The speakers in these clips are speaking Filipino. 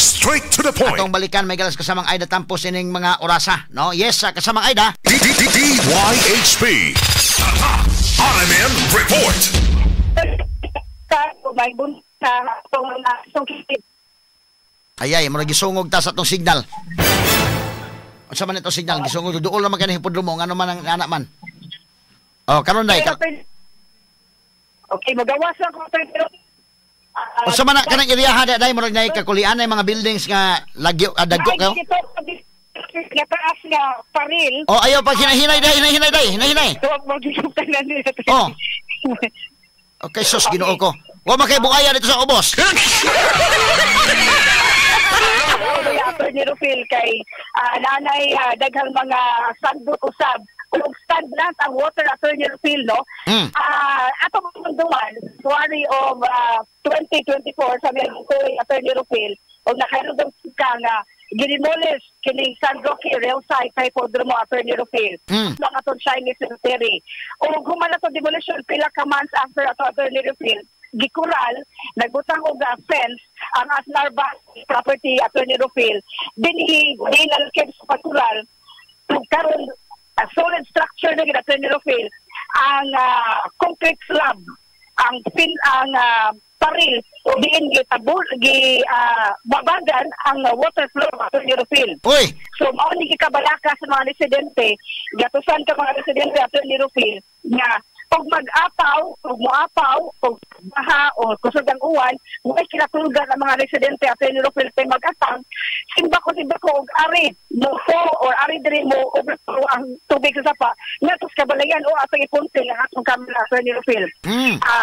Straight to the point. Atong balikan may galas kasamang Aida tampos ining mga orasa, no? Yes, kasamang Aida. DYHP. RMN Report. May bunta itong sungkit. Ayay, mura gisungog ta sa itong signal. Unsa man itong signal? Gisungog, duol naman ka na hipodromo, ano man ang anak man. Oh, karon day. Okay, magawas lang ko tayo. Unsa man kanang iriyaha day, mura na kakulian na mga buildings nga lagyo, dagko kayo? Nga taas nga paril. Oh, ayaw pa, hinahinay day. Huwag mag-isukan na nila. Oh. Okay, sus, ginoo ko. Huwag makibukaya dito sa ubos. Attorney Rufil kay nanay daghang mga sandot usab ug stand lang ang water Attorney Rufil, no? Ato munduan February of 2024 sa Attorney Rufil ug nakalugod ka nga ginimolish kining San Roque rail site sa hipodromo Attorney Rufil lang atong Chinese cemetery ug human ato demolition pila ka months after ato Attorney Rufil gikural, nagbutang og fence ang Asnar property Attorney Rufil dinhi nilalakip sa pagkural karon solid structure na Attorney Rufil ang concrete slab ang paril diin babagan ang water flow Attorney Rufil. Uy. So mao ni gikabalaka sa mga residente gatusan ka mga residente Attorney Rufil nga pag mag-apaw, pag muapaw, pag baha o kusog ang uwan, may kinatulgan ang mga residente at Rufil tayo mag-atang, simba ko og ari, muso or ari diri mo overflow ang tubig sa sapa, natos kabalayan o atong ipunting ang atong kamera at Rufil.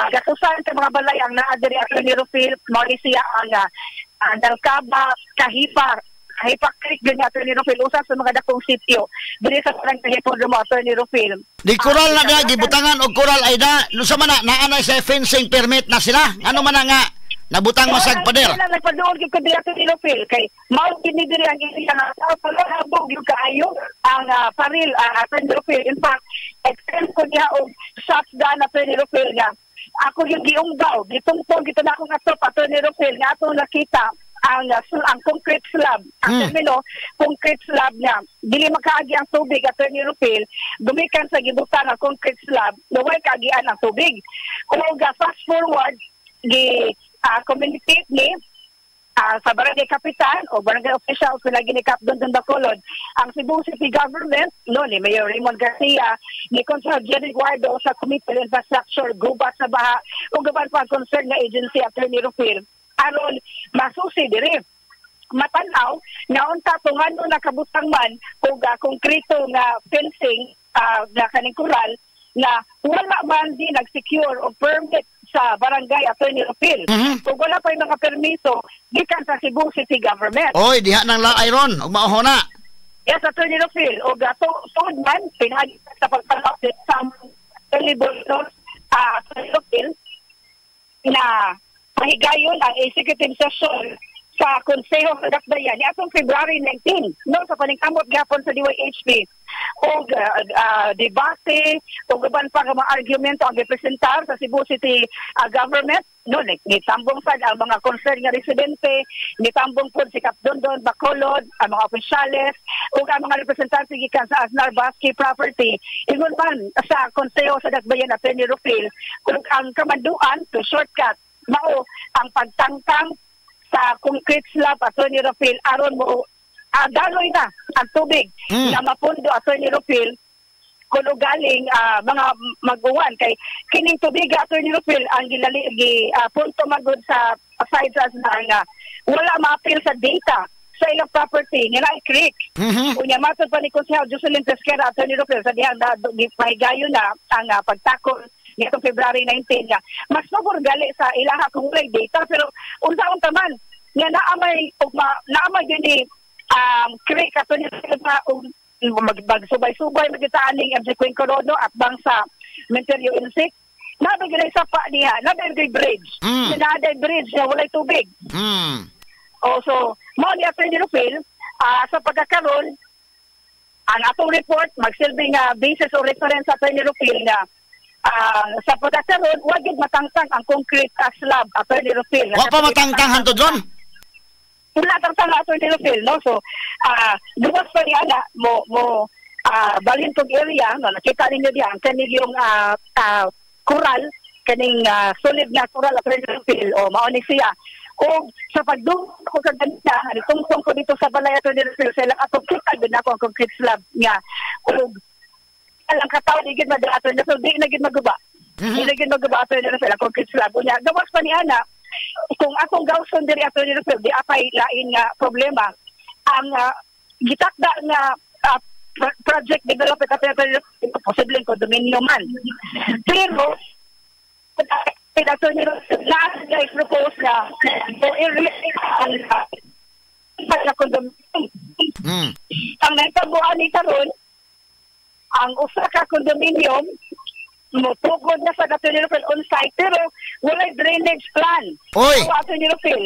Gatusan ka mga balayang na adiri at Rufil, Mauricia ang Dalcaba, Kahipa, Creek din Attorney Rufil usap sa mga dakong sitio diri sa parang hipodromo Attorney Rufil. Di kural na dia gibutangan og kural Aida. Nusa man naa sa fencing permit na sila. Ano man nga nabutang masag pader. Wala nagpaduol gyud ko diri Attorney Rufil kay mao kini diri ang iliya nga palabog gyud kaayo ang paril Attorney Rufil. In fact, extend ko niya og shots down Attorney Rufil nga ako yung giunggaw gitungtong gito na akong atop Attorney Rufil nga atong nakita ang concrete slab ang termino concrete slab niya dili makaagi ang tubig Attorney Rufil gumikan sa gibutan ang concrete slab naway kaagian ang tubig kung fast forward communicate ni sa barangay kapitan o barangay official sila ginikap doon Bacolod ang Cebu City Government ni Mayor Raymond Garcia ni Consul Jerry Guardo sa Committee on Infrastructure gubat sa baha o gubat pa concerned nga agency Attorney Rufil aron masusi diri matanaw nga unta tungano nakabutang man og konkreto nga fencing na kaning kural na wala man di nag-secure o permit sa barangay Attorney Rufil. Kung wala pa yung mga permiso gikan sa Cebu City Government. Oy, diha nang laay ron ug mao na. Yes, Attorney Rufil og tungod man pinagi sa pagpalapit sa Libolos Attorney Rufil na mahigayon ang executive session sa Konseho sa Dakbayan ni atong February 19 no sa paningkamot gapon sa DYHP og debate og uban pa nga mga argumento ang gipresentar sa Cebu City government no nitambong sad ang mga concerned nga residente nitambong pod si Cap Dondon Bacolod ang mga opisyales ug ang mga representante gikan sa Asnar Basque property ingon man sa Konseho sa Dakbayan Attorney Rufil ug ang kamanduan to shortcut mao ang pagtangtang sa concrete slab Attorney Rufil aron mo daloy na ang tubig na mapundo Attorney Rufil kuno galing mga maguwan kay kining tubig Attorney Rufil ang punto magud sa side nga wala ma-appeal sa data sa ilang property nila Creek. Unya matod pa ni Konsehal Jocelyn Pesquera Attorney Rufil sa dihang pahigayon na ang pagtakol nitong February 19 nga mas mabor gali sa ilaha kung walay data pero unsa-unsa man nga naamay din ni Creek Attorney magsubay-subay magitaan ning MC Queen Corono at bang sa Menterio Insik nabigay sa pa niya nabigay bridge naaday bridge na walay tubig so mo ni Attorney Rufil sa pagkakaroon ang atong report magsilbing basis o reference sa Attorney Rufil nga sa pagkakaroon wag matangtang ang concrete slab Attorney Rufil wa pa matangtang hantod ron wala kang tanga Attorney Rufil, no? So, duwas pa niya na, Balintog area, no? Nakita ninyo diyan, kanig yung coral, kaning solid na coral Attorney Rufil, o maonig siya. O sa pagdung ko kaganda, tungtong ko dito sa balay Attorney Rufil, sa ilang atong kita, din ako ang concrete slab niya. O alang kataon, di gid madala Attorney Rufil, di na gid maguba. Di na gid maguba Attorney Rufil, ang concrete slab niya. Gawas pa niya na, kung akong gawson diri Attorney Rufil, di apay lain nga problema. Ang gitakda nga project development Attorney Rufil, posibleng condominium man. Pero, Attorney Rufil, na-propose na i-relate condominium. Ang nagtabuan ni karon, ang usa ka condominium, mutugod na sa Attorney Rufil on-site, pero walay drainage plan. Oy! So, Attorney Rufil,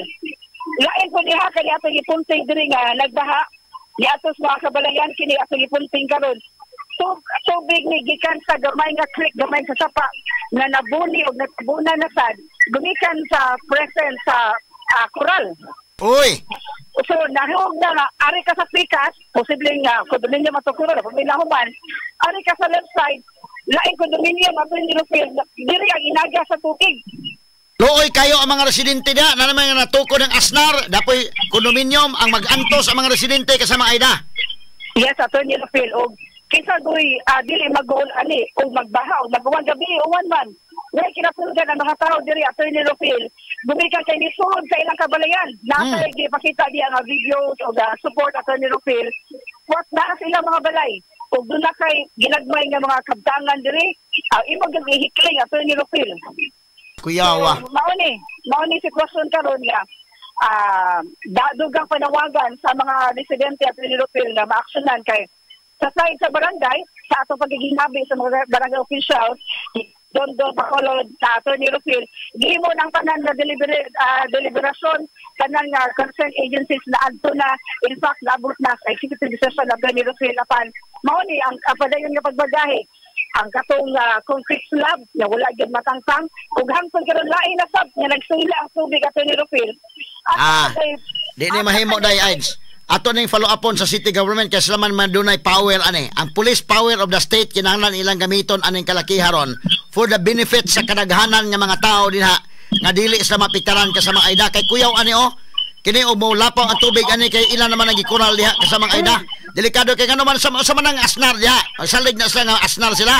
lain po niya kani atong ipunting diri nga nagbaha, ni atos mga kabalayan, kini atong ipunting karon. So, tubig ni gikan sa gamay nga creek, gamay sa sapa, nga nabuni o nagtabunan na sad, gumikan sa presence sa coral. Uy! So, nahihog na nga, ari ka sa pikas, posibleng kondominium at coral, pagminahuman, ari ka sa left side, laing kondominium at Rufil, diri ang inaga sa tubig. Looy kayo ang mga residente da, na naman nga natuko ng asnar, dapoy kondominium ang mag-antos ang mga residente kasama Aida. Yes, Attorney Rufil, o kaysa do'y dili mag-uol ani, o magbaha, o mag-uwan gabi, o one man. Ngayon kinatulgan ang mga tao diri Attorney Rufil, gumikan kay nisulod sa ilang kabalayan. Nasa ipakita diya nga videos o support Attorney Rufil, what na sa ilang mga balay. O doon na kay ginagmay nga mga kabtangan diri, imong gagihikling Attorney Rufil. Kuyawa. So, mauni sitwasyon karon nga dugang panawagan sa mga residente at Rufil na maaksyonan kay sa side sa barangay, sa atong pagiginabi sa mga barangay officials, Don Bacolod sa Attorney Rufil, gihimo ng tanan na deliberasyon, tanan nga concerned agencies na adto na, in fact, naabot na sa executive decision ng Attorney Rufil apan mauni ang padayon nga pagbagahe. Ang katong concrete slab na wala gyud matangtang ug hangtod karon lain na sab nga nagsula ang tubig Attorney Rufil. Di ni mahimo day AIDS. Ato ning follow upon sa city government kay slaman man dunay power ani. Ang police power of the state kinahanglan ilang gamiton aning kalakiharon for the benefit sa kadaghanan nga mga tao dinha nga dili sa mapiktaran kasama Aida kay kuyaw ani kini og mo lapaw ang tubig ani kay ilan naman ang gikural diha kasama Aida. Delikado kay ngano man sa manang asnar diha. Salig na sila nga asnar sila.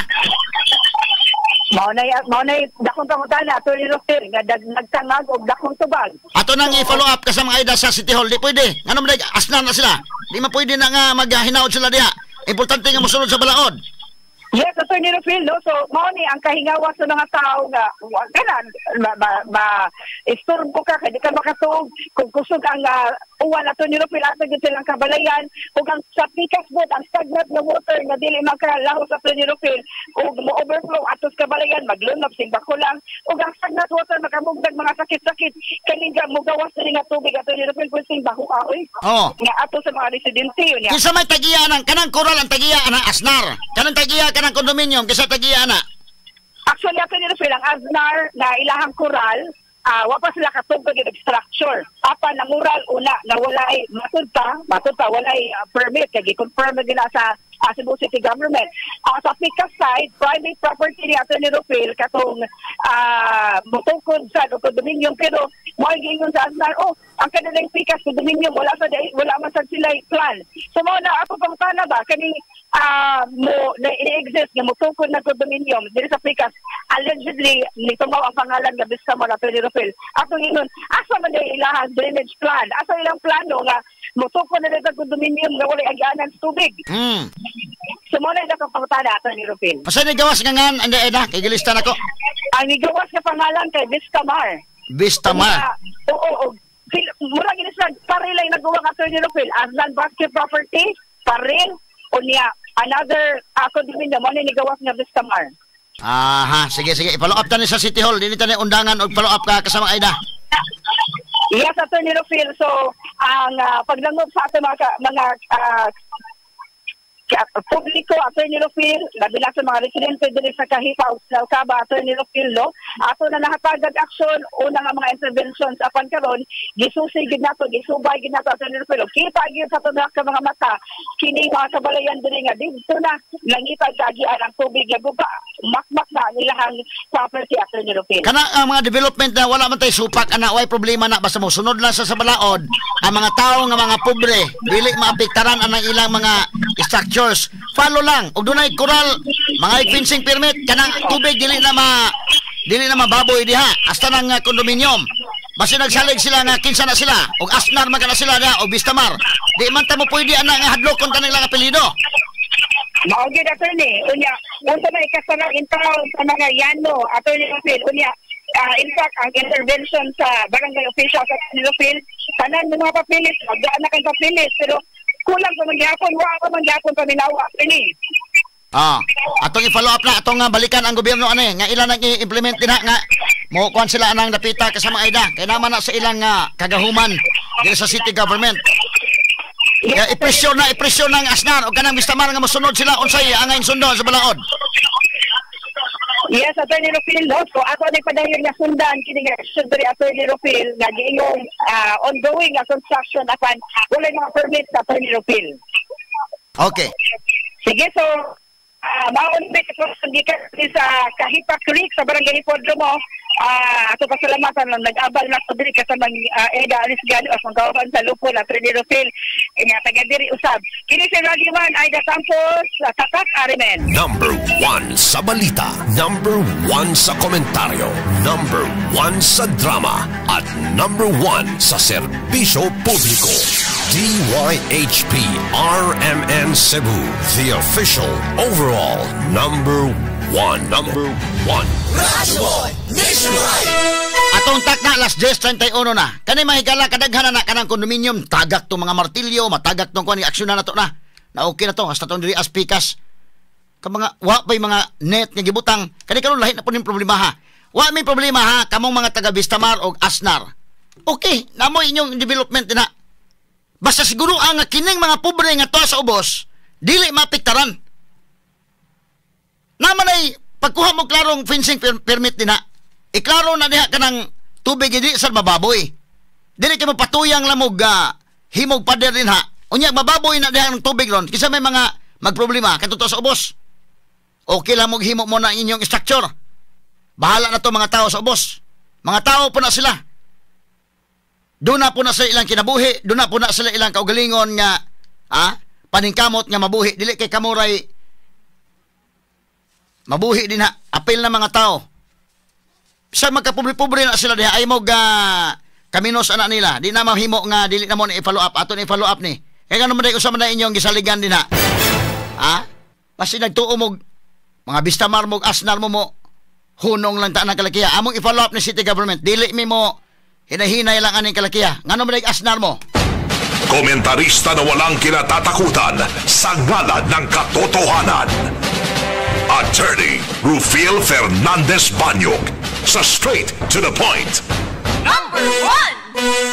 Maunay dakong pangutana Attorney Rufil nga nagtangag og dakong tubag. Ato nang i-follow up kasama Aida sa City Hall. Di pwede. Ngano man asnar na sila. Di man pwede na nga maghinaot sila diha. Importante nga mosunod sa balaod. Yes, Attorney Rufil, no? So, mauni ang kahingawa sa mga tao nga, kanan, isturbo ka, di ka makatug, kung kusog ang uwan Attorney Rufil, at naging silang kabalayan, kung ang sa pikas boat, ang stagnant na water, nga dili makalahos sa Attorney Rufil, kung mo-overflow atos kabalayan, maglunop, simbako lang, kung ang stagnant water, makamugdag mga sakit-sakit, kaninga, mugawas na nga tubig Attorney Rufil, kung simbako aoy. Nga ato sa mga residente yun. Kisa may tagiya ng, kanang koral ang tagiya ng asnar, kanang tagiya ng kondominium kisa tagiya na. Actually, Attorney Rufil, ang asnar na ilahang koral, wa pa sila katugod yung structure. Apa ng mural una na walay matud pa walay permit kay gi-confirm nila sa Cebu City Government. Sa Picas side, private property ni Attorney Rufil katong mutungkod sa condominium pero mo gingon sa asnar ang kanilang Picas condominium wala man sa sila plan. So mo na ato pang tana ba kani mo na i-exist nga mutungkod na condominium diri sa Picas allegedly nitumaw ang pangalan nga Vista Mall Attorney Rufil. Ato ingon asa man day ilahang drainage plan, asa ilang plano nga mutungkod na dito condominium nga walay agianan sa tubig. So mo na itong pangutana Attorney Rufil. Asa ni gawas nga ngan anda eda kay gilistan ako. Ang nigawas nga pangalan kay Vista Mar. Vista Mar. Oo. Mura ginisag parilay nagawang Attorney Rufil as land basket property, paril o niya another condominium mo na nigawas nga Vista Mar. Aha, sige. I-follow up tani sa City Hall. Dili tani undangan og follow up ka kasama Aida. Yes, Attorney Rufil. So, ang paglangob sa ating mga publiko, Attorney Rufil, labi na sa mga residente dili sa Kahipa o sa Alcaba, Attorney Rufil, no? Ato na nahatagag aksyon, una nga mga interventions apan karon gisusig gid nato, gisubay gid nato, Attorney Rufil. Kita gyud sa tunga ka mga mata, kini mga kabalayan diri nga dito na langitag kagian ang tubig nga guba, makmak na nilahang property, Attorney Rufil. Kana ang mga development na wala man tay supak ana, way problema na basta mo sunod lang sa balaod, ang mga tao nga mga pobre dili maapektaran ang ilang mga structures. Follow lang ug dunay coral, mga fencing permit kanang tubig dili na mababoy diha hasta nang kondominium. Basta nagsalig sila nga kinsa na sila ug asnar man kana sila nga og Vistamar. Di man ta mo pwede ana nga hadlokon kanilang apelyido. Mao gyud, Attorney. Unya, unsa na ikasara in town sa mga Yano, Attorney Rufil. Unya, in fact, ang intervention sa barangay official sa Attorney Rufil, tanan ng mga papilis, magdaan na kang papilis, pero kulang pa man gyapon, wa pa man gyapon paminawa, Attorney. Atong i-follow up na, atong balikan ang gobyerno ani nga ilan nang i-implement din nga mo kuan sila anang dapita kasama ida kay naman na sa ilang kagahuman dili sa city government. Ya ipresyon na ang asnar o kanang Vistamar nga mosunod sila unsay ang sundo sa balaod. Yes, Attorney Rufil, no? So ako ni padayon nga sundan kini nga Secretary Attorney Rufil nga giyong ongoing construction apan wala mga permit sa Attorney Rufil. Okay. Sige, so maon ba ito sa Kahipa Creek sa Barangay Hipodromo. Ato pasalamatan lang nag-abal na ko diri kasama Eda Arisgan o pangkawan sa Lupo na Attorney Rufil nga taga diri usab. Kini si Radio 1 Aida Campos Tatak Arimen. Number 1 sa balita, number 1 sa komentaryo, number 1 sa drama, at number 1 sa serbisyo publiko. DYHP RMN Cebu, the official overall number 1. Number 1. Radyo Nationwide. Atong takna alas 10:31 na. Kani mahigala kadaghan na kanang kondominium, tagak tong mga martilyo, matagak tong kuan aksyon na to na. Na okay na to hasta tong diri aspikas. Ka mga wa pay mga net nga gibutang. Kani karon lahi na po ning problema ha. Wa may problema ha kamong mga taga Vistamar og Asnar. Okay, namo inyong development na. Basta siguro ang kining mga pobre nga tuwa sa ubos, dili mapiktaran. Naman ay pagkuha mo klarong fencing permit din na. Iklaro na diha kanang tubig hindi sa mababoy. Dili kay mapatuyang lamog himog pader din ha. Unya mababoy na diha ang tubig ron. Kisa may mga magproblema katuto sa ubos. Okay lang mog himo mo na inyong structure. Bahala na to mga tao sa ubos. Mga tao po na sila. Doon na po na sa ilang kinabuhi, doon na po na sila ilang kaugalingon nga paningkamot nga mabuhi. Dili kay kamuray mabuhi din ha. Apil na mga tao. Sa magkapobre-pobre na sila diha ay mo kaminos ana nila. Di na mahimo nga dili na mo ni i-follow up. Ato ni follow up ni. Kaya ganun man day usama na inyong gisaligan din ha. Basta nagtuo mo mga Vistamar mo, Asnar mo hunong lang ta ng kalakiya. Among i-follow up ni city government. Dili mi mo hinahinay lang aning kalakiya. Ngano man day Asnar mo? Komentarista na walang kinatatakutan sa ngalan ng katotohanan. Attorney Rufil Fernandez Banyog sa Straight to the Point. Number 1.